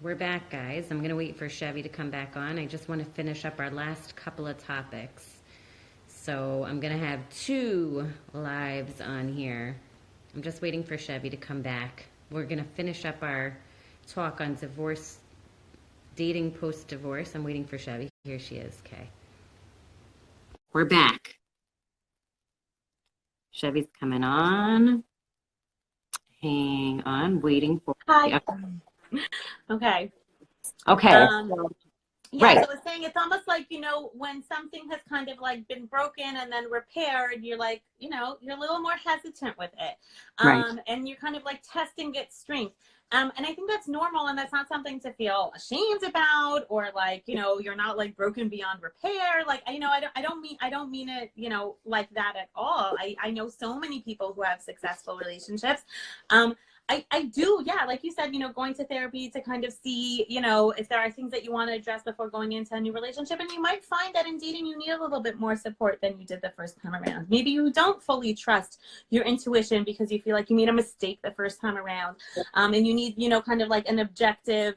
We're back, guys. I'm going to wait for Chevy to come back on. I just want to finish up our last couple of topics. So I'm going to have two lives on here. I'm just waiting for Chevy to come back. We're going to finish up our talk on divorce, dating post-divorce. I'm waiting for Chevy. Here she is. Okay. We're back. Chevy's coming on. Hang on, waiting for. Hi. Okay. Okay. Yeah, Right. so I was saying it's almost like, when something has kind of like been broken and then repaired, you're like, you're a little more hesitant with it. Right. And you're kind of like testing its strength. And I think that's normal, and that's not something to feel ashamed about, or like, you're not like broken beyond repair. Like, I don't mean it, like that at all. I know so many people who have successful relationships. I do, yeah, like you said, going to therapy to kind of see, if there are things that you want to address before going into a new relationship. And you might find that in dating, you need a little bit more support than you did the first time around. Maybe you don't fully trust your intuition because you feel like you made a mistake the first time around. And you need, kind of like an objective,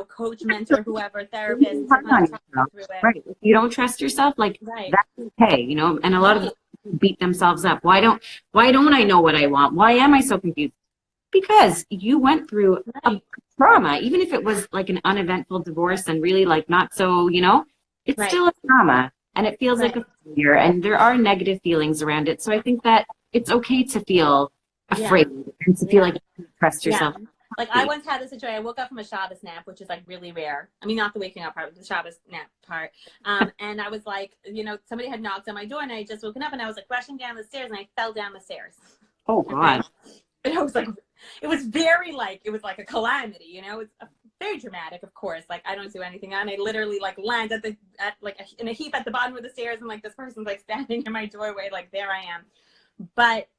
coach, mentor, whoever, therapist to kind of talk you through it. Right. If you don't trust yourself, like Right. that's okay, and a lot of people beat themselves up. Why don't I know what I want? Why am I so confused? Because you went through a trauma, even if it was like an uneventful divorce and really like not so, it's still a trauma, and it feels like a failure, and there are negative feelings around it. So I think that it's okay to feel afraid and to feel like you can't trust yourself. Like I once had this situation. I woke up from a Shabbos nap, which is like really rare. I mean, not the waking up part, but the Shabbos nap part. And I was like, somebody had knocked on my door, and I had just woken up, and I was like rushing down the stairs, and I fell down the stairs. Oh God. And I was like, it was very like, it was like a calamity, it's very dramatic, of course. Like I don't do anything, and I literally like land in a heap at the bottom of the stairs, and like this person's like standing in my doorway, like there I am. But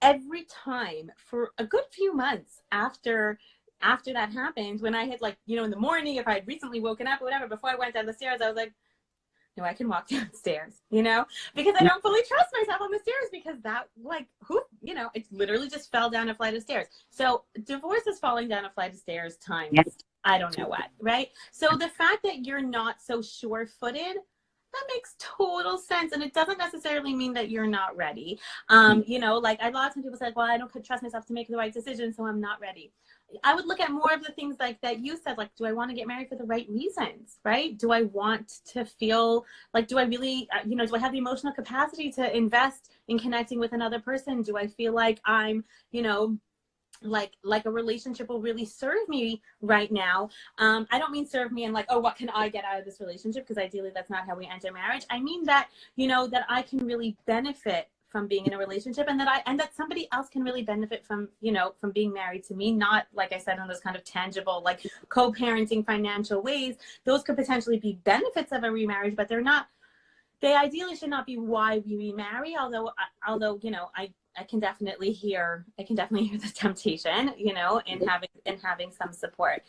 every time for a good few months after that happened, when I had like, in the morning, if I had recently woken up or whatever, before I went down the stairs, I was like, no, I can walk downstairs, because I don't fully trust myself on the stairs, because that like it literally just fell down a flight of stairs. So divorce is falling down a flight of stairs times I don't know what, right? So the fact that you're not so sure-footed, that makes total sense. And it doesn't necessarily mean that you're not ready. Like a lot of times people say, well, I don't trust myself to make the right decision, so I'm not ready. I would look at more of the things like that you said, like, do I want to get married for the right reasons, right? Do I want to feel like, do I really, do I have the emotional capacity to invest in connecting with another person? Do I feel like I'm, like a relationship will really serve me right now? I don't mean serve me and like, oh, what can I get out of this relationship? Because ideally that's not how we enter marriage. I mean that, that I can really benefit from being in a relationship, and that somebody else can really benefit from, from being married to me. Not, like I said, in those kind of tangible, like co-parenting financial ways. Those could potentially be benefits of a remarriage, but they ideally should not be why we remarry. Although, I can definitely hear the temptation, in having some support.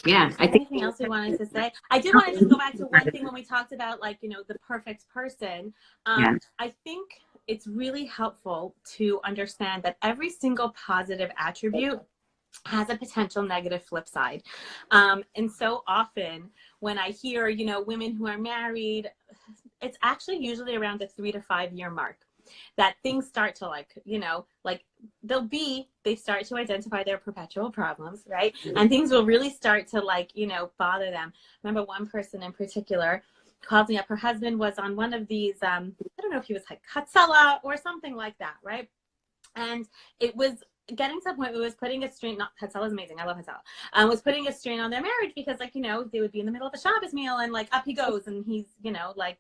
Yeah, I think anything else we wanted to say? I did want to just go back to one thing when we talked about, like, the perfect person. I think it's really helpful to understand that every single positive attribute has a potential negative flip side. And so often when I hear, women who are married, it's actually usually around the 3 to 5 year mark that things start to like, they start to identify their perpetual problems, right? And things will really start to like, bother them. I remember one person in particular called me up. Her husband was on one of these, I don't know if he was like kallah or something like that, right? And it was getting to the point where it was putting a strain, not kallah is amazing, I love kallah, was putting a strain on their marriage, because like, they would be in the middle of a Shabbos meal and like up he goes, and he's, like,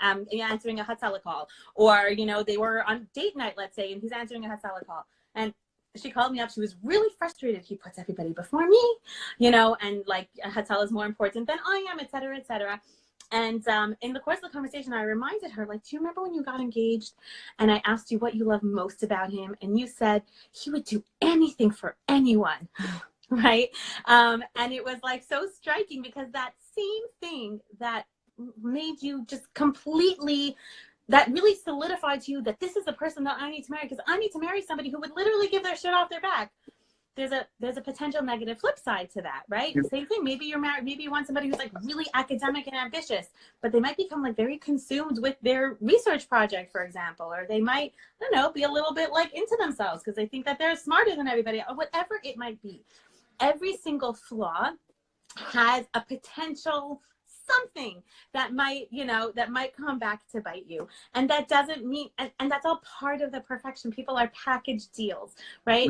answering a kallah call, or, they were on date night, let's say, and he's answering a kallah call. And she called me up. She was really frustrated. He puts everybody before me, and like kallah is more important than I am, et cetera, et cetera. And in the course of the conversation, I reminded her, like, do you remember when you got engaged and I asked you what you love most about him? And you said he would do anything for anyone, right? And it was like so striking, because that same thing that made you just completely, that really solidified to you that this is the person that I need to marry, because I need to marry somebody who would literally give their shit off their back. there's a potential negative flip side to that, right? Same thing. Maybe you're married, maybe you want somebody who's like really academic and ambitious, but they might become like very consumed with their research project, for example, or they might, I don't know, be a little bit like into themselves because they think that they're smarter than everybody, or whatever it might be. Every single flaw has a potential something that might, that might come back to bite you. And that doesn't mean, and that's all part of the perfection. People are package deals, right?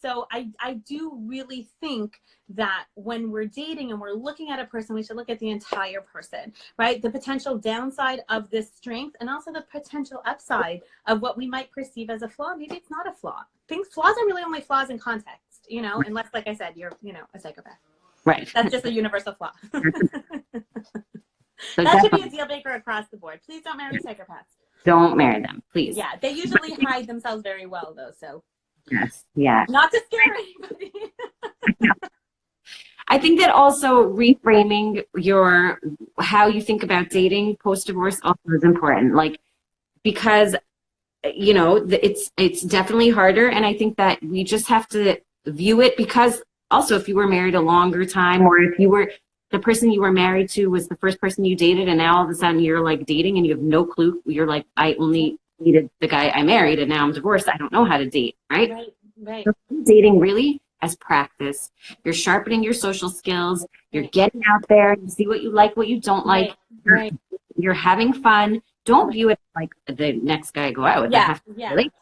So I do really think that when we're dating and we're looking at a person, we should look at the entire person, right? The potential downside of this strength and also the potential upside of what we might perceive as a flaw. Maybe it's not a flaw. Flaws are really only flaws in context, unless, like I said, you're, a psychopath. Right. That's just a universal flaw. So that should be a deal breaker across the board. Please don't marry psychopaths. Don't marry them, please. Yeah, they usually hide themselves very well, though. So yes, yeah. Not to scare anybody. I think that also reframing how you think about dating post-divorce also is important. Like, because it's definitely harder, and I think that we just have to view it because. Also, if you were married a longer time, or if the person you were married to was the first person you dated, and now all of a sudden you're like dating and you have no clue, you're like, I only dated the guy I married and now I'm divorced. I don't know how to date, right? Right. So dating really as practice. You're sharpening your social skills. You're getting out there. You see what you like, what you don't like. You're having fun. Don't view it like the next guy I go out with. Yeah.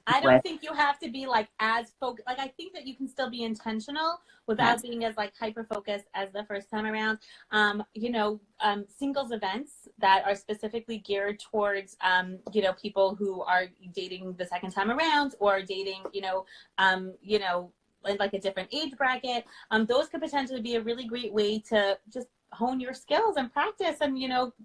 I don't think you have to be like as focused. Like, I think that you can still be intentional without being as like hyper focused as the first time around. Singles events that are specifically geared towards people who are dating the second time around or dating in like a different age bracket. Those could potentially be a really great way to just hone your skills and practice. And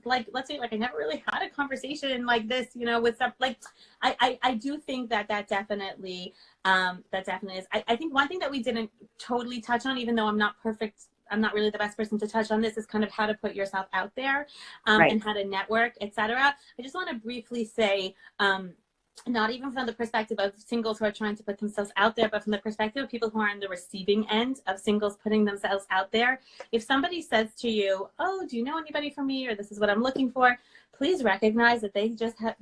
let's say I never really had a conversation like this with some, like I do think that definitely is. I think one thing that we didn't totally touch on, even though I'm not perfect, I'm not really the best person to touch on this, is kind of how to put yourself out there and how to network, etc. I just want to briefly say, not even from the perspective of singles who are trying to put themselves out there, but from the perspective of people who are on the receiving end of singles putting themselves out there. If somebody says to you, oh, do you know anybody for me? Or this is what I'm looking for. Please recognize that they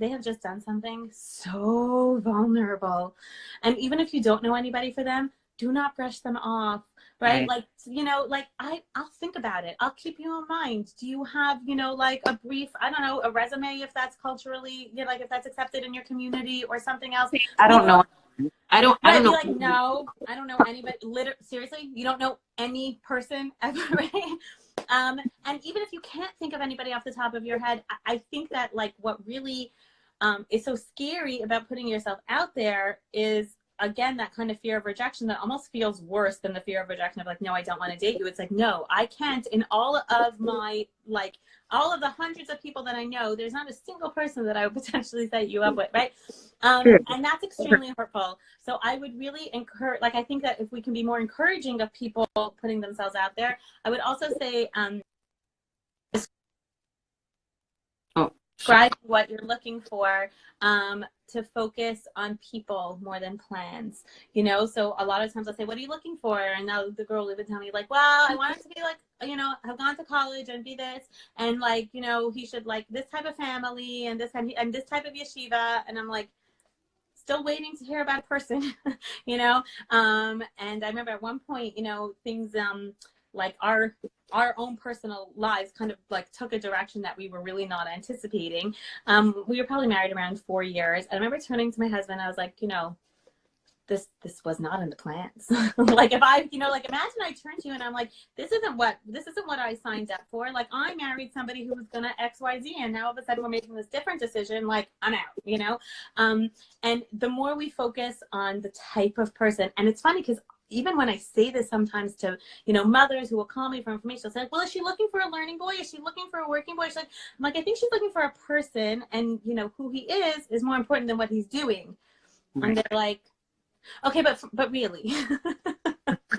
have just done something so vulnerable. And even if you don't know anybody for them, do not brush them off. Right? I'll think about it. I'll keep you in mind. Do you have, a brief, I don't know, a resume, if that's culturally, if that's accepted in your community or something else? I don't know. I don't know. Like, no, I don't know anybody. Seriously, you don't know any person ever, right? And even if you can't think of anybody off the top of your head, I think that what really is so scary about putting yourself out there is, again, that kind of fear of rejection that almost feels worse than the fear of rejection of no, I don't want to date you. It's like, no, I can't. In all of my, all of the hundreds of people that I know, there's not a single person that I would potentially set you up with, right? And that's extremely hurtful. So I would really encourage, I think that if we can be more encouraging of people putting themselves out there, I would also say, describe what you're looking for, to focus on people more than plans, so a lot of times I'll say, what are you looking for? And now the girl will even tell me well, I want it to be have gone to college and be this, and he should this type of family and this type of yeshiva. And I'm still waiting to hear about a person, and I remember at one point, things, our own personal lives kind of took a direction that we were really not anticipating. We were probably married around 4 years. And I remember turning to my husband, I was like, this was not in the plans. If I, imagine I turn to you and I'm like, this isn't what I signed up for. I married somebody who was going to X, Y, Z. And now all of a sudden we're making this different decision. I'm out, and the more we focus on the type of person, and it's funny because even when I say this sometimes to, mothers who will call me for information, they'll say, well, is she looking for a learning boy? Is she looking for a working boy? I'm like, I think she's looking for a person, and, who he is more important than what he's doing. Right. And they're like, okay, but really,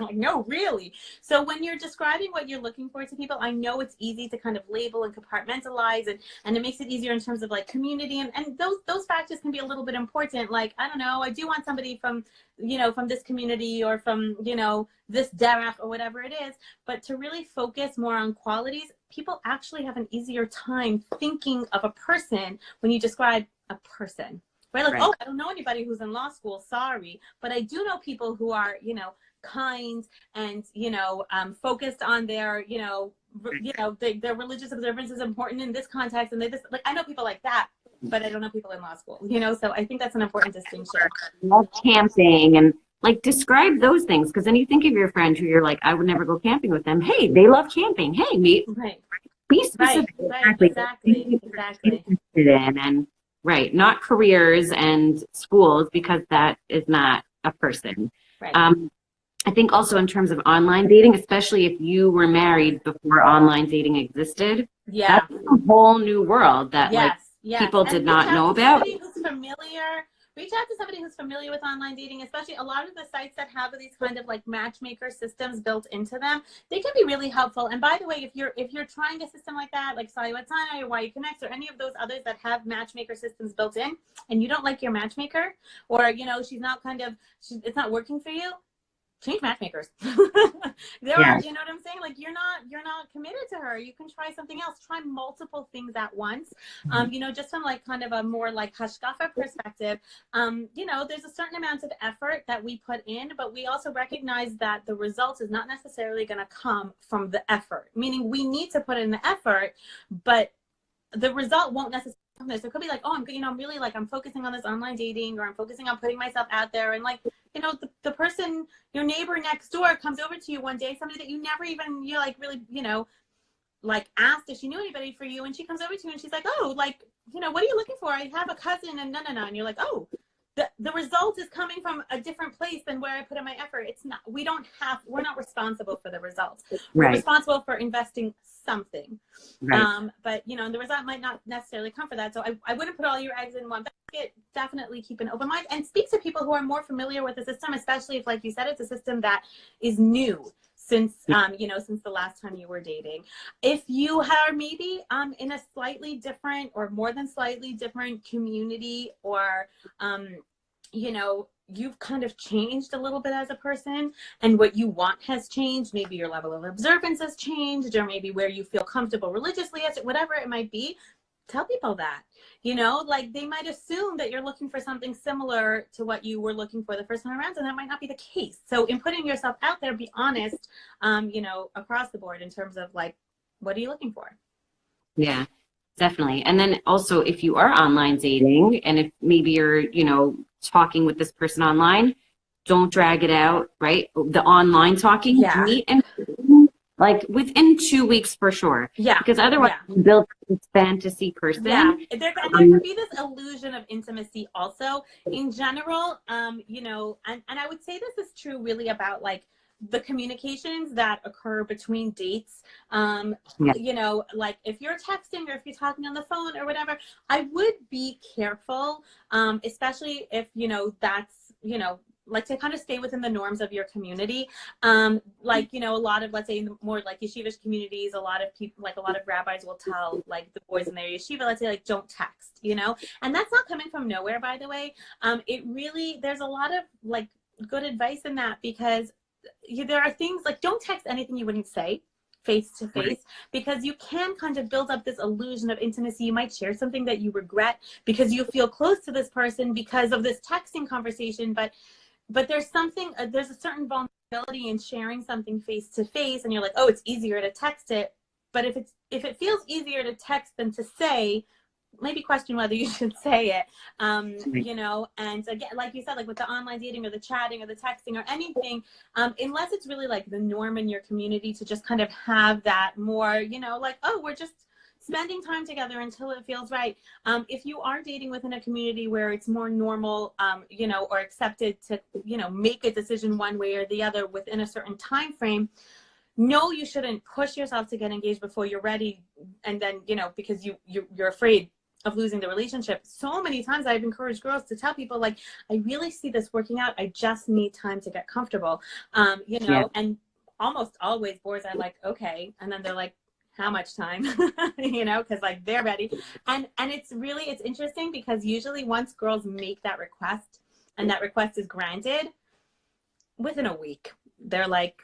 like, no, really. So when you're describing what you're looking for to people, I know it's easy to kind of label and compartmentalize, and it makes it easier in terms of like community, and those factors can be a little bit important. Like, I don't know, I do want somebody from, you know, from this community or from, you know, this derech or whatever it is. But to really focus more on qualities, people actually have an easier time thinking of a person when you describe a person. Right? Like, oh, I don't know anybody who's in law school, sorry. But I do know people who are, you know, kind and, you know, focused on their, their religious observance is important in this context. And they just, like, I know people like that, but I don't know people in law school, you know? So I think that's an important distinction. Love camping and like describe those things. Cause then you think of your friend who you're like, I would never go camping with them. Hey, they love camping. Hey, me. Right. Be specific. Right. Exactly. Interested in, and right, not careers and schools, because that is not a person. Right. I think also in terms of online dating, especially if you were married before online dating existed, that's a whole new world that people did not know about. Reach out to somebody who's familiar with online dating, especially a lot of the sites that have these kind of like matchmaker systems built into them. They can be really helpful. And by the way, if you're trying a system like that, like Sayawatsana or Why You Connect or any of those others that have matchmaker systems built in, and you don't like your matchmaker, or, you know, it's not working for you, change matchmakers. There are, you know what I'm saying? Like, you're not committed to her. You can try something else. Try multiple things at once. You know, just from like kind of a more like hashkafa perspective, you know, there's a certain amount of effort that we put in, but we also recognize that the result is not necessarily going to come from the effort. Meaning we need to put in the effort, but the result won't necessarily come there. So it could be like, oh, I'm really like, I'm focusing on this online dating, or I'm focusing on putting myself out there, and like, you know, the person, your neighbor next door comes over to you one day, somebody that you never even, you like really, you know, like asked if she knew anybody for you, and she comes over to you and she's like, oh, like, you know, what are you looking for? I have a cousin and no. And you're like, oh, the result is coming from a different place than where I put in my effort. It's not, we're not responsible for the results. We're responsible for investing something. But, you know, the result might not necessarily come for that. So I wouldn't put all your eggs in one basket. Definitely keep an open mind and speak to people who are more familiar with the system, especially if, like you said, it's a system that is new since, you know, since the last time you were dating. If you are maybe in a slightly different or more than slightly different community, or, you know, you've kind of changed a little bit as a person, and what you want has changed. Maybe your level of observance has changed, or maybe where you feel comfortable religiously, whatever it might be. Tell people that, you know, like they might assume that you're looking for something similar to what you were looking for the first time around, and that might not be the case. So in putting yourself out there, be honest, you know, across the board in terms of like, what are you looking for? Yeah, definitely. And then also, if you are online dating, and if maybe you're, you know, talking with this person online, don't drag it out, right? The online talking, meet and like within 2 weeks for sure. Yeah. Because otherwise you build this fantasy person. Yeah. There can be this illusion of intimacy also in general. You know, and I would say this is true really about like the communications that occur between dates. You know, like if you're texting or if you're talking on the phone or whatever, I would be careful, especially if, you know, that's, you know, like to kind of stay within the norms of your community. Like, you know, a lot of, let's say more like yeshivish communities, a lot of people, like a lot of rabbis will tell like the boys in their yeshiva, let's say, like, don't text, you know, and that's not coming from nowhere, by the way. It really, there's a lot of like good advice in that, because there are things like, don't text anything you wouldn't say face to face, because you can kind of build up this illusion of intimacy. You might share something that you regret because you feel close to this person because of this texting conversation, but there's something, there's a certain vulnerability in sharing something face to face, and you're like, oh, it's easier to text it. But if it feels easier to text than to say, maybe question whether you should say it. You know, and again, like you said, like with the online dating or the chatting or the texting or anything, unless it's really like the norm in your community to just kind of have that more, you know, like, oh, we're just spending time together until it feels right. If you are dating within a community where it's more normal, you know, or accepted to, you know, make a decision one way or the other within a certain time frame, no, you shouldn't push yourself to get engaged before you're ready. And then, you know, because you're afraid of losing the relationship, so many times I've encouraged girls to tell people, like, I really see this working out. I just need time to get comfortable. You know, Yeah. and almost always boys are like, okay. And then they're like, how much time? You know, because like they're ready. And it's interesting because usually once girls make that request and that request is granted, within a week, they're like,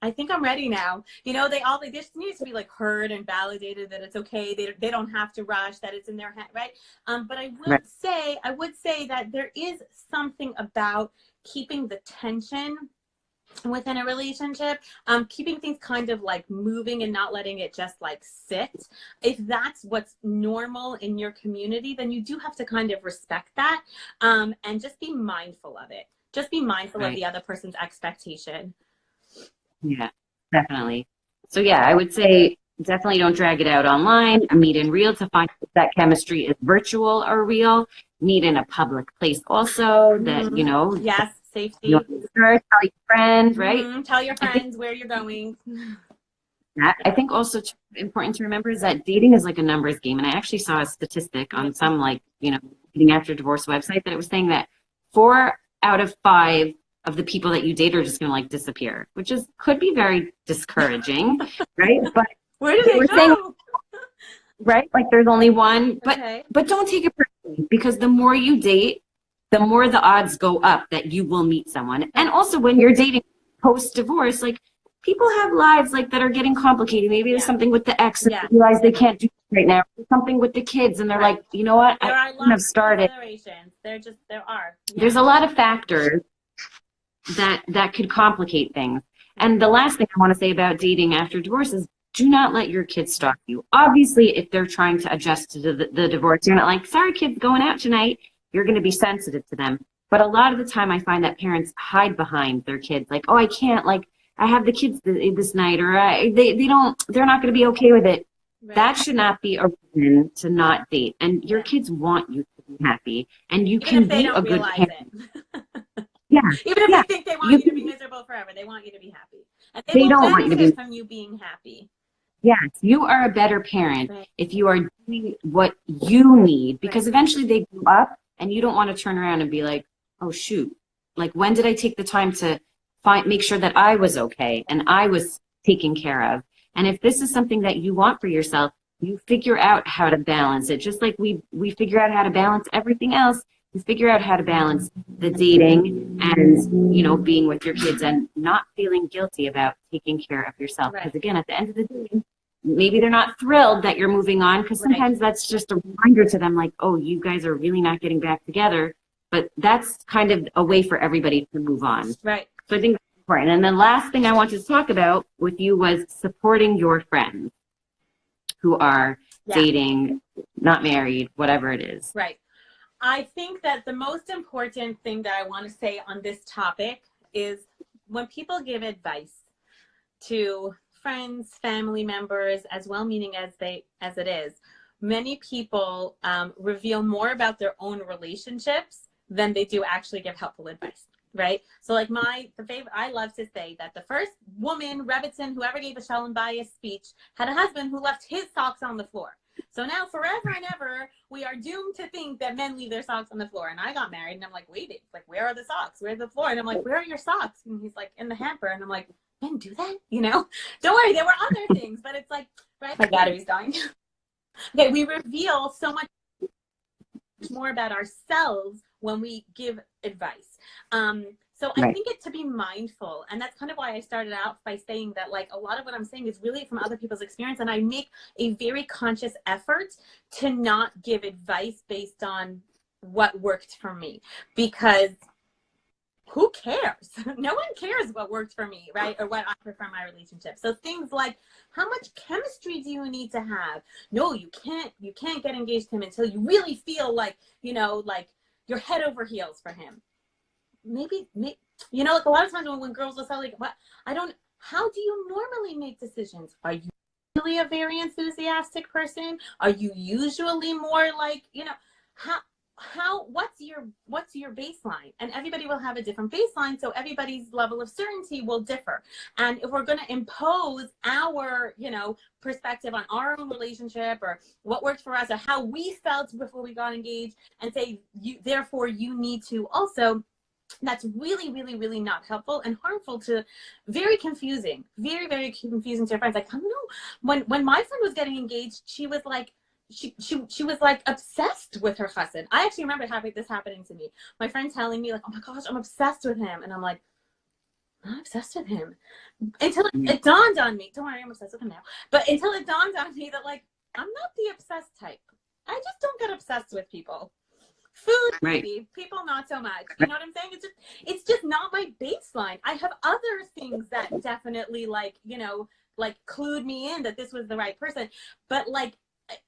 I think I'm ready now. You know, they just need to be like heard and validated that it's okay. They don't have to rush, that it's in their hand, right? But I would say that there is something about keeping the tension within a relationship, keeping things kind of like moving and not letting it just like sit. If that's what's normal in your community, then you do have to kind of respect that, and just be mindful of it. Just be mindful of the other person's expectation. Yeah, definitely. So yeah, I would say definitely don't drag it out online. Meet in real to find if that chemistry is virtual or real. Meet in a public place also that, you know. Yes, safety. You know, tell your friends, right? Tell your friends where you're going. I think also important to remember is that dating is like a numbers game. And I actually saw a statistic on some like, you know, dating after divorce website that it was saying that 4 out of 5 of the people that you date are just going to like disappear, which could be very discouraging, right? But where do they go? Saying, right? Like there's only one, but don't take it personally, because the more you date, the more the odds go up that you will meet someone. And also when you're dating post-divorce, like people have lives like that are getting complicated. Maybe there's something with the ex and they realize they can't do it right now. There's something with the kids and they're like, you know what? I couldn't have started. There are. There's a lot of factors that could complicate things. And the last thing I want to say about dating after divorce is do not let your kids stalk you. Obviously, if they're trying to adjust to the divorce, you're not like, sorry, kids, going out tonight. You're going to be sensitive to them. But a lot of the time I find that parents hide behind their kids. Like, oh, I can't, like, I have the kids this night, or they're not going to be okay with it. Right. That should not be a reason to not date. And your kids want you to be happy. And you can be a good parent. Yeah. Even if they think they want you to be miserable forever, they want you to be happy. And they don't want you to be from you being happy. Yes, you are a better parent if you are doing what you need, because eventually they grow up and you don't want to turn around and be like, oh, shoot, like when did I take the time to make sure that I was okay and I was taken care of? And if this is something that you want for yourself, you figure out how to balance it. Just like we figure out how to balance everything else. You figure out how to balance the dating and, you know, being with your kids and not feeling guilty about taking care of yourself. Because again, at the end of the day, maybe they're not thrilled that you're moving on, because sometimes that's just a reminder to them, like, oh, you guys are really not getting back together. But that's kind of a way for everybody to move on. Right. So I think that's important. And the last thing I wanted to talk about with you was supporting your friends who are dating, not married, whatever it is. Right. I think that the most important thing that I want to say on this topic is when people give advice to friends, family members, as well-meaning as it is, many people reveal more about their own relationships than they do actually give helpful advice, right? So like I love to say that the first woman, Rebbitzin, who ever gave a Shalom Bayis speech, had a husband who left his socks on the floor. So now forever and ever, we are doomed to think that men leave their socks on the floor. And I got married and I'm like, wait, like, where are the socks? Where's the floor? And I'm like, where are your socks? And he's like, in the hamper. And I'm like, men do that? You know, don't worry, there were other things, but it's like, right? My battery's dying. Okay, we reveal so much more about ourselves when we give advice. So I think to be mindful, and that's kind of why I started out by saying that, like, a lot of what I'm saying is really from other people's experience, and I make a very conscious effort to not give advice based on what worked for me, because who cares? No one cares what worked for me, right? Or what I prefer in my relationship. So things like, how much chemistry do you need to have? No, you can't get engaged to him until you really feel like, you know, like you're head over heels for him. Maybe, you know, like a lot of times when girls will say, like, what, how do you normally make decisions? Are you really a very enthusiastic person? Are you usually more like, you know, what's your baseline? And everybody will have a different baseline, so everybody's level of certainty will differ. And if we're going to impose our, you know, perspective on our own relationship, or what worked for us, or how we felt before we got engaged, and say therefore you need to also, that's really, really, really not helpful and harmful, to very confusing, very, very confusing to your friends. Like, I don't know, when my friend was getting engaged, she was like, she was like obsessed with her husband. I actually remember this happening to me. My friend telling me like, oh my gosh, I'm obsessed with him. And I'm like, I'm not obsessed with him. Until it dawned on me, don't worry, I'm obsessed with him now. But until it dawned on me that like, I'm not the obsessed type. I just don't get obsessed with people. Food, maybe. People, not so much. You know what I'm saying? It's just not my baseline. I have other things that definitely, like, you know, like clued me in that this was the right person. But like,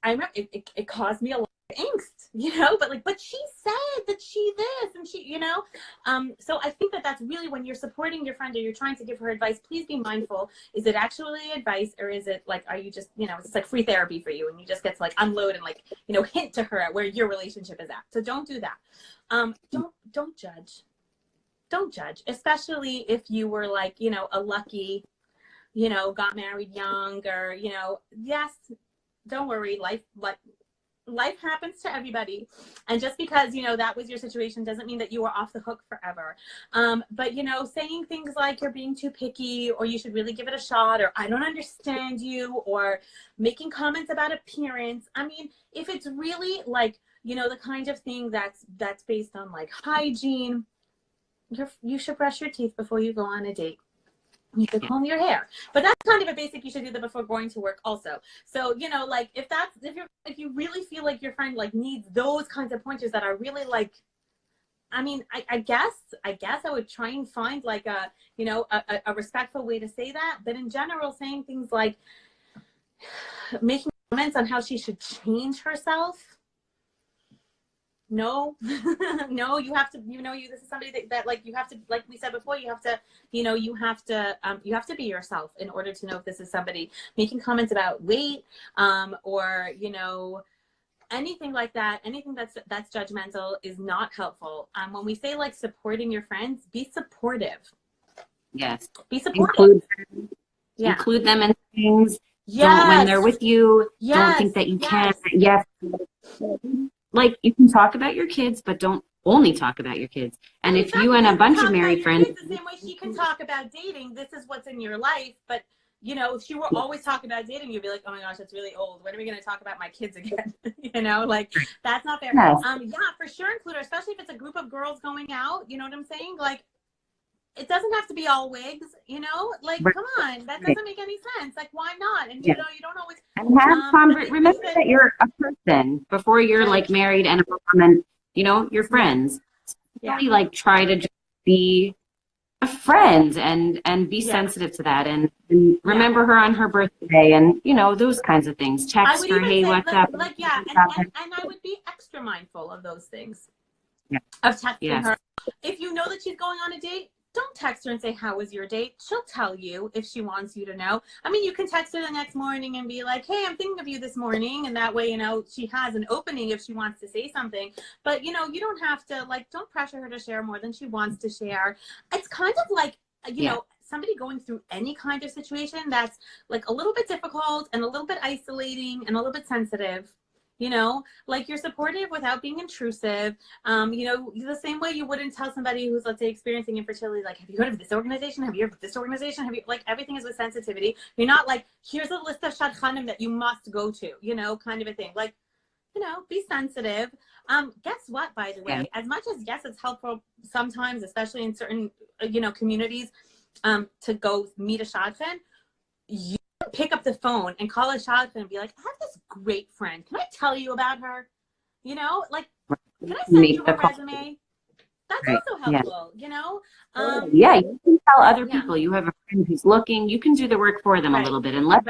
I remember it caused me a lot of angst, you know, but she said that she this and she, you know, so I think that's really, when you're supporting your friend or you're trying to give her advice, please be mindful. Is it actually advice, or is it like, are you just, you know, it's like free therapy for you, and you just get to like unload and like, you know, hint to her at where your relationship is at. So don't do that. Don't judge, especially if you were like, you know, a lucky, you know, got married young, or, you know, yes, don't worry, life happens to everybody. And just because, you know, that was your situation doesn't mean that you are off the hook forever. But, you know, saying things like you're being too picky, or you should really give it a shot, or I don't understand you, or making comments about appearance. I mean, if it's really like, you know, the kind of thing that's based on like hygiene, you should brush your teeth before you go on a date. You could comb your hair, but that's kind of a basic. You should do that before going to work also. So, you know, like if you really feel like your friend like needs those kinds of pointers that are really like, I mean, I guess I would try and find like a, you know, a respectful way to say that. But in general, saying things like making comments on how she should change herself. No, no, you have to, you know, this is somebody that like, you have to, like we said before, you have to, you know, you have to be yourself in order to know if this is somebody. Making comments about weight, or, you know, anything like that, anything that's judgmental is not helpful. When we say like supporting your friends, be supportive. Yes. Be supportive. Include them in things. Yes. Don't, when they're with you, don't think that you can't. Yes. Like, you can talk about your kids, but don't only talk about your kids. And if you and a bunch of married friends, the same way she can talk about dating, this is what's in your life. But, you know, if she were always talking about dating, you'd be like, oh my gosh, that's really old. When are we going to talk about my kids again? You know, like, that's not fair. Yes. Yeah, for sure, include her, especially if it's a group of girls going out. You know what I'm saying? Like, it doesn't have to be all wigs, you know? Like, come on, that doesn't make any sense. Like, why not? And, you know, you don't always... And have remember that you're a person before you're, like, married and a mom, and, you know, you're friends. Really, like, try to just be a friend and be sensitive to that, and remember her on her birthday, and, you know, those kinds of things. Text her, hey, what's up? Like, and I would be extra mindful of those things. Yeah. Of texting her. If you know that she's going on a date, don't text her and say, how was your date? She'll tell you if she wants you to know. I mean, you can text her the next morning and be like, hey, I'm thinking of you this morning. And that way, you know, she has an opening if she wants to say something. But, you know, you don't have to, like, don't pressure her to share more than she wants to share. It's kind of like, you know, somebody going through any kind of situation that's like a little bit difficult and a little bit isolating and a little bit sensitive. You know, like, you're supportive without being intrusive. You know, the same way you wouldn't tell somebody who's, let's say, experiencing infertility, like, have you heard of this organization? Have you heard of this organization? Have you, like, everything is with sensitivity. You're not like, here's a list of shadchanim that you must go to, you know, kind of a thing. Like, you know, be sensitive. Guess what, by the way, as much as, yes, it's helpful sometimes, especially in certain, you know, communities, to go meet a shadchan, you pick up the phone and call a shadchan and be like, I have this great friend. Can I tell you about her? You know, like, can I send you her resume? That's also helpful, you know? Yeah, you can tell other people you have a friend who's looking. You can do the work for them a little bit and let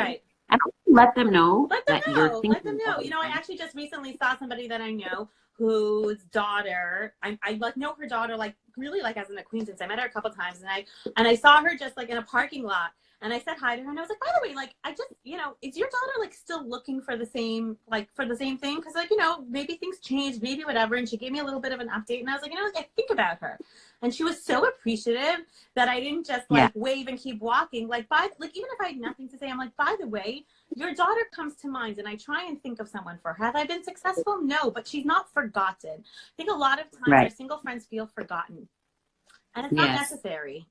them know that you're thinking. Let them know. You know, I actually just recently saw somebody that I know whose daughter, I like know her daughter like really like as an acquaintance. I met her a couple times, and I saw her just like in a parking lot, and I said hi to her, and I was like, by the way, like, I just, you know, is your daughter like still looking for the same thing? Because, like, you know, maybe things changed, maybe whatever. And she gave me a little bit of an update, and I was like, you know, like, I think about her. And she was so appreciative that I didn't just like wave and keep walking. Like, even if I had nothing to say, I'm like, by the way, your daughter comes to mind, and I try and think of someone for her. Have I been successful? No, but she's not forgotten. I think a lot of times our single friends feel forgotten, and it's not necessary.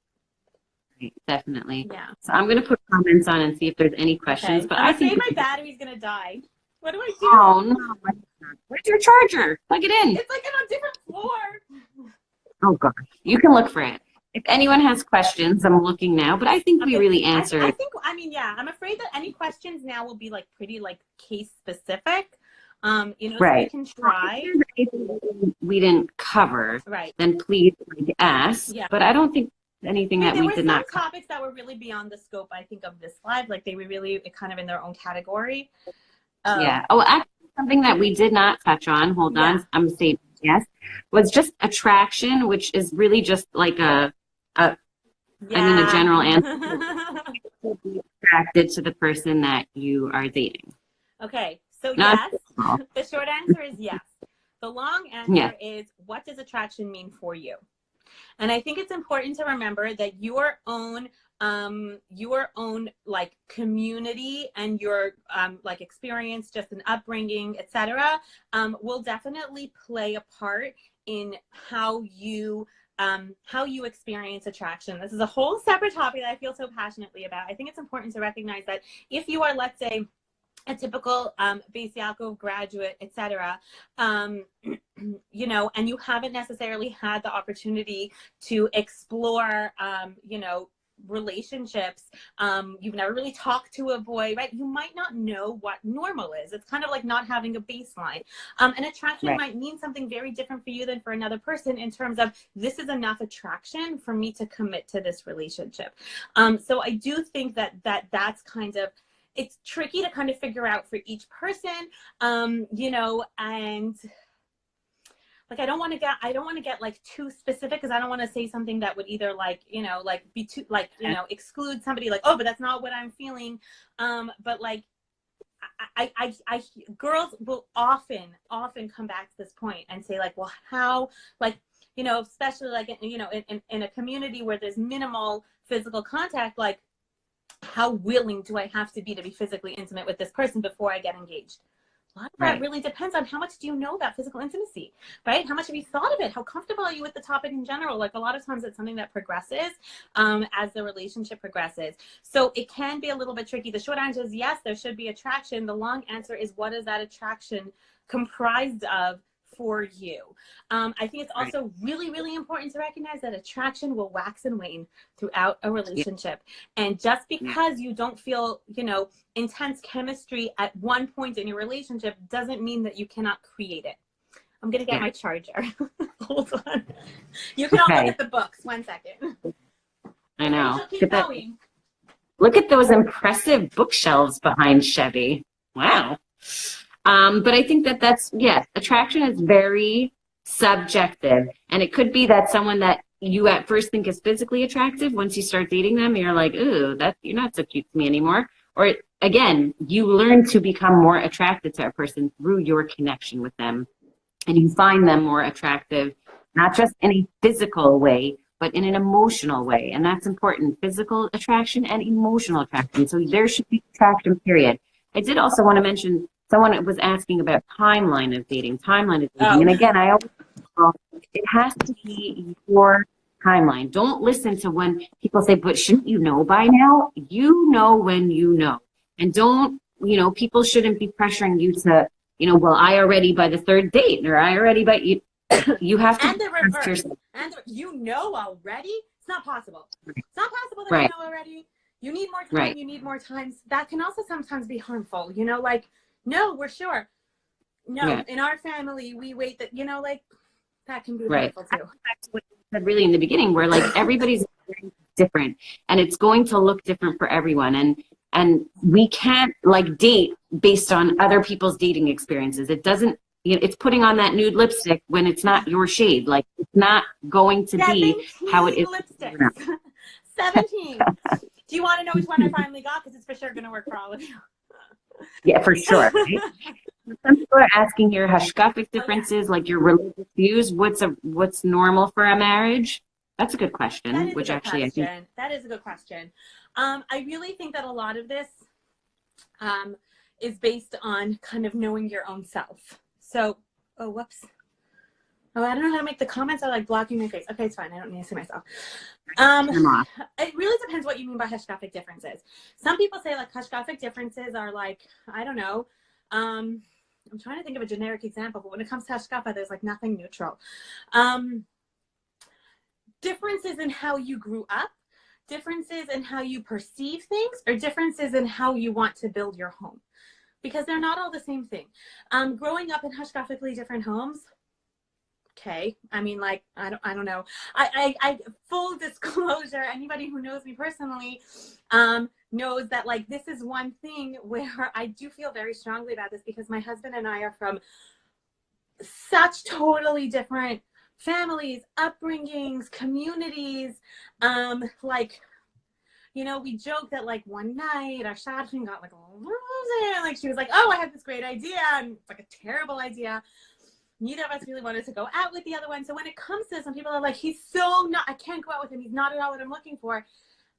Definitely. Yeah. So I'm going to put comments on and see if there's any questions. Okay. But I'm I think afraid my battery's going to die. What do I do? Oh, no. Where's your charger? Plug it in. It's like on a different floor. Oh, gosh. You can look for it. If anyone has questions, I'm looking now, but I think we really answered. I think, I mean, yeah, I'm afraid that any questions now will be like pretty like case specific. You know, so we can try. If we didn't cover, then please ask. Yeah. But I don't think anything that we did not cover. Topics that were really beyond the scope, I think, of this live. Like they were really kind of in their own category. Yeah. Oh, actually, something that we did not touch on. Hold on. I'm saying yes. Was just attraction, which is really just like a general answer. Attracted to the person that you are dating. Okay. So yes, the short answer is yes. The long answer is, what does attraction mean for you? And I think it's important to remember that your own like community and your like experience, just an upbringing, etc., will definitely play a part in how you experience attraction. This is a whole separate topic that I feel so passionately about. I think it's important to recognize that if you are, let's say, a typical Beis Yaakov graduate, etc., you know, and you haven't necessarily had the opportunity to explore, you know, relationships, you've never really talked to a boy, right? You might not know what normal is. It's kind of like not having a baseline. And attraction might mean something very different for you than for another person in terms of, this is enough attraction for me to commit to this relationship. So I do think that's kind of, it's tricky to kind of figure out for each person, you know, and like, I don't want to get like too specific, because I don't want to say something that would either like, you know, like be too like, you know, exclude somebody, like, oh, but that's not what I'm feeling. But like, I girls will often come back to this point and say like, well, how, like, you know, especially like, you know, in a community where there's minimal physical contact, like, how willing do I have to be physically intimate with this person before I get engaged? A lot of that really depends on how much do you know about physical intimacy, right? How much have you thought of it? How comfortable are you with the topic in general? Like, a lot of times it's something that progresses as the relationship progresses. So it can be a little bit tricky. The short answer is yes, there should be attraction. The long answer is, what is that attraction comprised of for you? I think it's also really, really important to recognize that attraction will wax and wane throughout a relationship. And just because you don't feel, you know, intense chemistry at one point in your relationship doesn't mean that you cannot create it. I'm going to get my charger. Hold on. You can all look at the books. 1 second. I know. Keep going. Look at those impressive bookshelves behind Shevi. Wow. But I think that's, yes, attraction is very subjective. And it could be that someone that you at first think is physically attractive, once you start dating them, you're like, ooh, you're not so cute to me anymore. Or again, you learn to become more attracted to a person through your connection with them. And you find them more attractive, not just in a physical way, but in an emotional way. And that's important, physical attraction and emotional attraction. So there should be attraction, period. I did also want to mention, someone was asking about timeline of dating. And again, I always, it has to be your timeline. Don't listen to when people say, but shouldn't you know by now? You know when you know. And don't, you know, people shouldn't be pressuring you to, you know, well, I already by the third date, or I already by you. You have to. And the reverse. And you know already? It's not possible. It's not possible that you know already. You need more time. You need more time. That can also sometimes be harmful. You know, like, no, we're sure. No, in our family, we wait that, you know, like, that can be harmful too. That's what you said really in the beginning, where like everybody's different and it's going to look different for everyone. And we can't like date based on other people's dating experiences. It doesn't it's putting on that nude lipstick when it's not your shade. Like, it's not going to be how it is. Lipsticks. 17. Do you want to know which one I finally got? Because it's for sure going to work for all of you. Yeah, for sure. Right? Some people are asking here hashkafic differences, like your religious views. What's normal for a marriage? That's a good question. I think that is a good question. I really think that a lot of this is based on kind of knowing your own self. So, oh, whoops. Oh, I don't know how to make the comments. I like blocking my face. Okay, it's fine. I don't need to see myself. It really depends what you mean by hashkafic differences. Some people say like hashkafic differences are like, I don't know. I'm trying to think of a generic example, but when it comes to hashkafa, there's like nothing neutral. Differences in how you grew up, differences in how you perceive things, or differences in how you want to build your home. Because they're not all the same thing. Growing up in hashkafically different homes, okay. I mean, like, I don't know. I full disclosure, anybody who knows me personally knows that like this is one thing where I do feel very strongly about this, because my husband and I are from such totally different families, upbringings, communities. Like, you know, we joke that like one night our shadchan got like a little, like she was like, oh, I have this great idea, and it's like a terrible idea. Neither of us really wanted to go out with the other one. So when it comes to this, some people are like, he's so not, I can't go out with him. He's not at all what I'm looking for.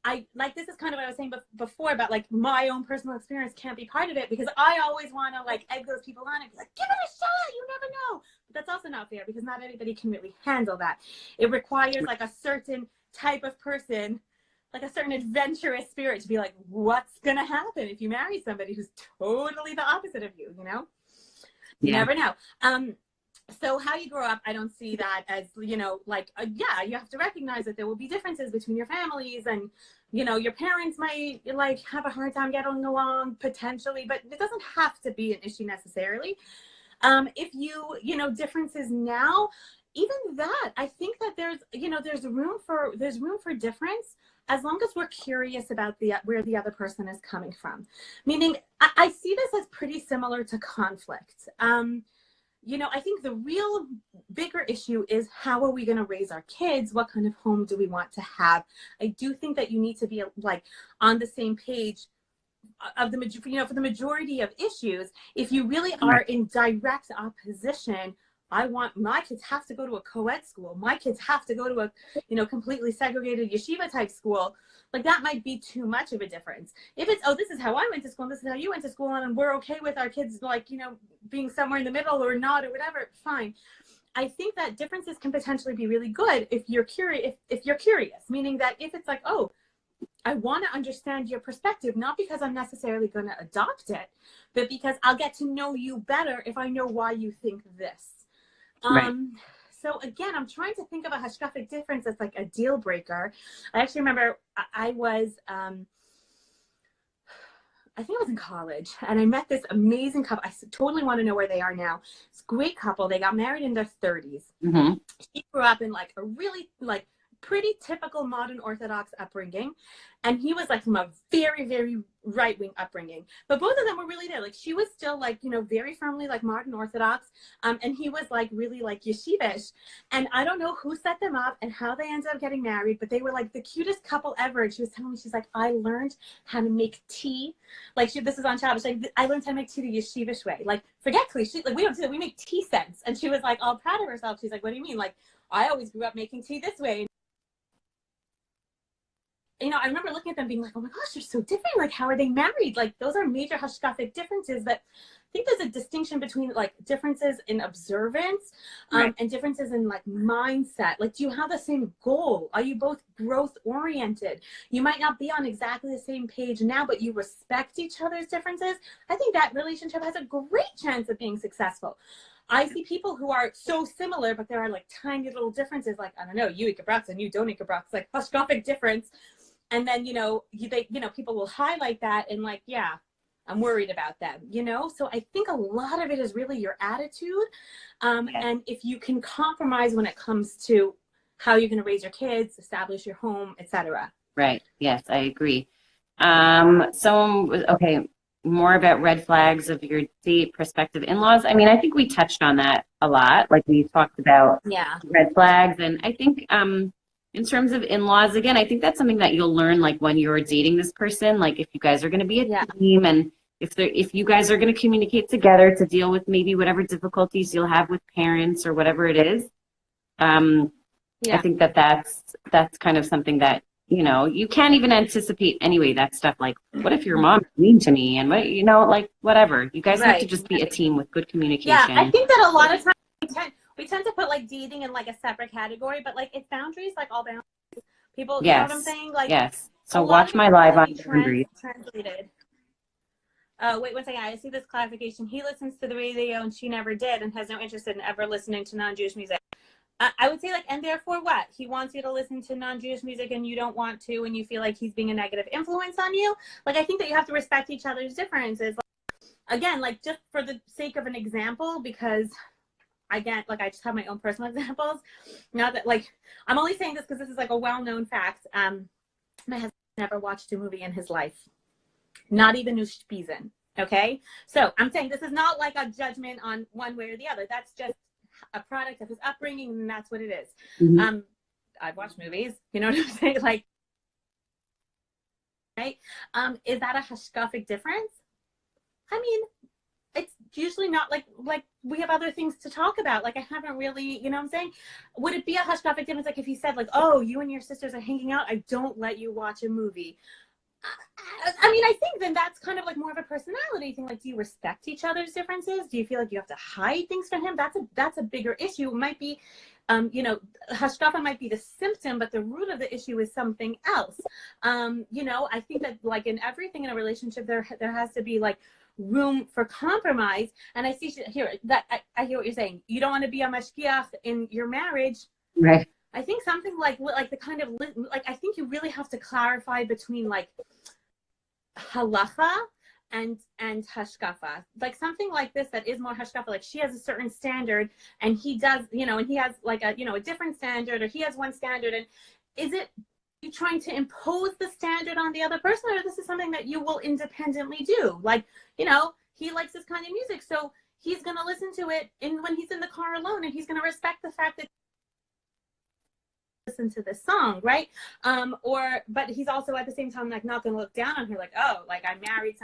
I like, this is kind of what I was saying before about like my own personal experience can't be part of it, because I always want to like egg those people on and be like, give it a shot. You never know. But that's also not fair, because not everybody can really handle that. It requires like a certain type of person, like a certain adventurous spirit to be like, what's going to happen if you marry somebody who's totally the opposite of you, you know? You never know. So how you grow up, I don't see that as, you know, like, yeah, you have to recognize that there will be differences between your families, and, you know, your parents might like have a hard time getting along potentially, but it doesn't have to be an issue necessarily. If you know, differences now, even that, I think that there's, you know, there's room for difference, as long as we're curious about where the other person is coming from. Meaning, I see this as pretty similar to conflict. You know, I think the real bigger issue is, how are we going to raise our kids? What kind of home do we want to have? I do think that you need to be like on the same page of the, you know, for the majority of issues. If you really are in direct opposition, I want my kids have to go to a co-ed school. My kids have to go to a, you know, completely segregated yeshiva type school. Like, that might be too much of a difference. If it's, oh, this is how I went to school and this is how you went to school, and we're okay with our kids, like, you know, being somewhere in the middle or not or whatever, fine. I think that differences can potentially be really good if you're curious, if you're curious, meaning that if it's like, oh, I want to understand your perspective, not because I'm necessarily going to adopt it, but because I'll get to know you better if I know why you think this. So again, I'm trying to think of a hashkafic difference that's like a deal breaker. I actually remember I was, I think I was in college, and I met this amazing couple. I totally want to know where they are now. It's a great couple. They got married in their 30s. Mm-hmm. She grew up in like a really like pretty typical modern Orthodox upbringing, and he was like from a very, very right-wing upbringing. But both of them were really there. Like, she was still like, you know, very firmly like modern Orthodox, and he was like really like yeshivish. And I don't know who set them up and how they ended up getting married, but they were like the cutest couple ever. And she was telling me, she's like, I learned how to make tea. Like, this is on Shabbos. Like, I learned how to make tea the yeshivish way. Like, forget cliche. Like, we don't do that. We make tea sense. And she was like all proud of herself. She's like, what do you mean? Like, I always grew up making tea this way. You know, I remember looking at them being like, oh my gosh, they're so different. Like, how are they married? Like, those are major hashkafic differences. But I think there's a distinction between like differences in observance and differences in like mindset. Like, do you have the same goal? Are you both growth oriented? You might not be on exactly the same page now, but you respect each other's differences. I think that relationship has a great chance of being successful. I see people who are so similar, but there are like tiny little differences. Like, I don't know, you eat gebrats and you don't eat gebrats, like hashkafic difference. And then, you know, people will highlight that and like, yeah, I'm worried about them, you know? So I think a lot of it is really your attitude. And if you can compromise when it comes to how you're going to raise your kids, establish your home, etc. Right. Yes, I agree. Okay. more about red flags of your date prospective in-laws. I mean, I think we touched on that a lot. Like we talked about red flags. And I think in terms of in-laws, again, I think that's something that you'll learn like when you're dating this person, like if you guys are going to be a team and if you guys are going to communicate together to deal with maybe whatever difficulties you'll have with parents or whatever it is. I think that's kind of something that, you know, you can't even anticipate anyway, that stuff. Like, what if your mom is mean to me? And what, you know, like whatever. You guys have to just be a team with good communication. Yeah, I think that a lot of times we tend to put like dating in like a separate category, but like it's boundaries, like all boundaries. People, you know what I'm saying? Like, so watch my live on boundaries. Translated. Wait one second. I see this clarification. He listens to the radio and she never did and has no interest in ever listening to non-Jewish music. I would say like, and therefore what? He wants you to listen to non-Jewish music and you don't want to, and you feel like he's being a negative influence on you. Like, I think that you have to respect each other's differences. Like, again, like just for the sake of an example, because I just have my own personal examples. Not that like, I'm only saying this because this is like a well-known fact. My husband never watched a movie in his life. Not even Ushpizen. Okay. So I'm saying this is not like a judgment on one way or the other. That's just a product of his upbringing, and that's what it is. Mm-hmm. I've watched movies, you know what I'm saying? Like, right? Is that a hashkafic difference? I mean, it's usually not like we have other things to talk about. Like, I haven't really, you know what I'm saying? Would it be a hashkafic difference? Like if he said like, oh, you and your sisters are hanging out, I don't let you watch a movie. I mean, I think then that's kind of like more of a personality thing. Like, do you respect each other's differences? Do you feel like you have to hide things from him? That's a bigger issue. It might be, you know, hashkafa might be the symptom, but the root of the issue is something else. You know, I think that like in everything in a relationship, there has to be like room for compromise. And I see here that I hear what you're saying. You don't want to be a mashgiach in your marriage, right? I think something like the kind of like, I think you really have to clarify between like halacha and hashkafa, like something like this that is more hashkafa, like she has a certain standard and he does, you know, and he has like a, you know, a different standard, or he has one standard. And is it you trying to impose the standard on the other person, or this is something that you will independently do? Like, you know, he likes this kind of music, so he's going to listen to it when he's in the car alone, and he's going to respect the fact that listen to this song, right? But he's also at the same time like not gonna look down on her, like, oh, like I married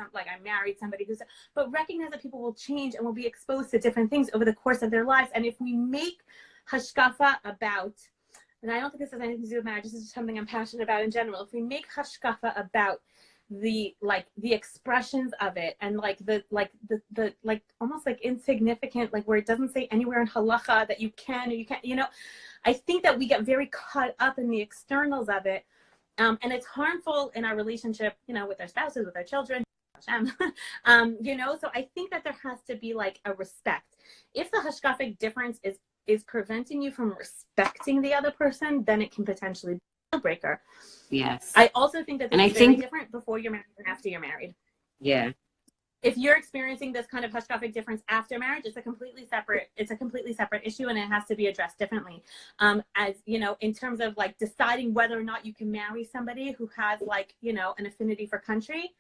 somebody who's, but recognize that people will change and will be exposed to different things over the course of their lives. And if we make hashkafa about, and I don't think this has anything to do with marriage, this is just something I'm passionate about in general, if we make hashkafa about the expressions of it, and the almost like insignificant, like where it doesn't say anywhere in halacha that you can or you can't, you know, I think that we get very caught up in the externals of it, and it's harmful in our relationship, you know, with our spouses, with our children, you know. So I think that there has to be like a respect. If the hashkafic difference is preventing you from respecting the other person, then it can potentially be a deal breaker. Yes. I also think that it's very different before you're married and after you're married. Yeah. If you're experiencing this kind of hashkafic difference after marriage, it's a completely separate issue, and it has to be addressed differently. As you know, in terms of like deciding whether or not you can marry somebody who has like, you know, an affinity for country.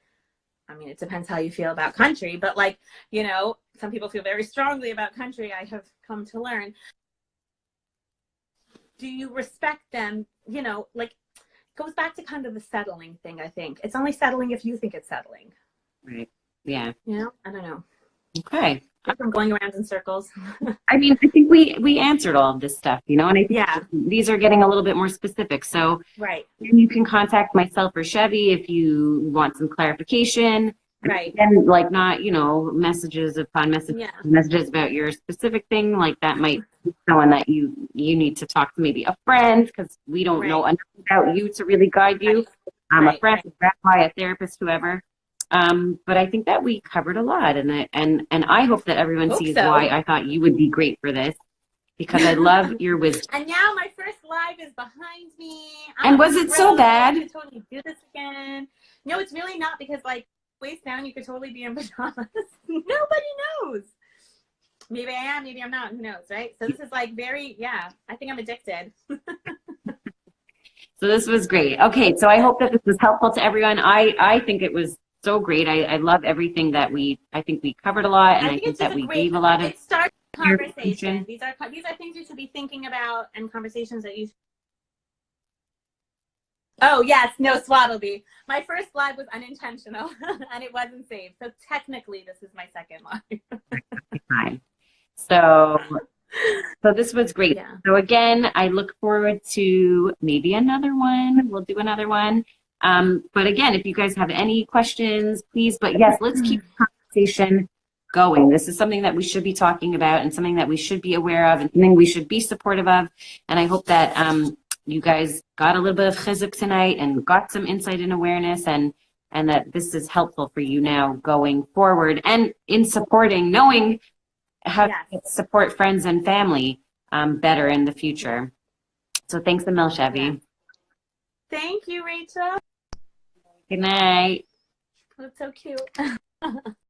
I mean, it depends how you feel about country, but like, you know, some people feel very strongly about country, I have come to learn. Do you respect them? You know, like, it goes back to kind of the settling thing, I think. It's only settling if you think it's settling. Right. Yeah. You know, I don't know. Okay. I'm going around in circles. I mean, I think we answered all of this stuff, you know, and I think these are getting a little bit more specific. So right. You can contact myself or Shevi if you want some clarification. Right. And like not, you know, messages upon messages about your specific thing. Like that might be someone that you need to talk to, maybe a friend, because we don't know enough about you to really guide you. A friend, a rabbi, a therapist, whoever. But I think that we covered a lot, and I hope that everyone sees why I thought you would be great for this, because I love your wisdom. And now my first live is behind me. And was it so bad? I could totally do this again. No, it's really not, because like waist down, you could totally be in pajamas. Nobody knows. Maybe I am, maybe I'm not. Who knows, right? So this is like very, I think I'm addicted. So this was great. Okay, so I hope that this was helpful to everyone. I think it was so great. I love everything that I think we covered a lot, and I think it's that just we a great, gave a lot of it starts conversation. information. These are things you should be thinking about, and conversations that you Oh, yes. No, Swaddleby. My first live was unintentional and it wasn't saved. So technically, this is my second live. Fine. So this was great. Yeah. So again, I look forward to maybe another one. We'll do another one. But again, if you guys have any questions, please. But yes, let's keep the conversation going. This is something that we should be talking about and something that we should be aware of and something we should be supportive of. And I hope that you guys got a little bit of chizuk tonight and got some insight and awareness, and that this is helpful for you now going forward and in supporting, knowing how to support friends and family better in the future. So thanks a mil, Shevi. Thank you, Rachel. Good night. That's so cute.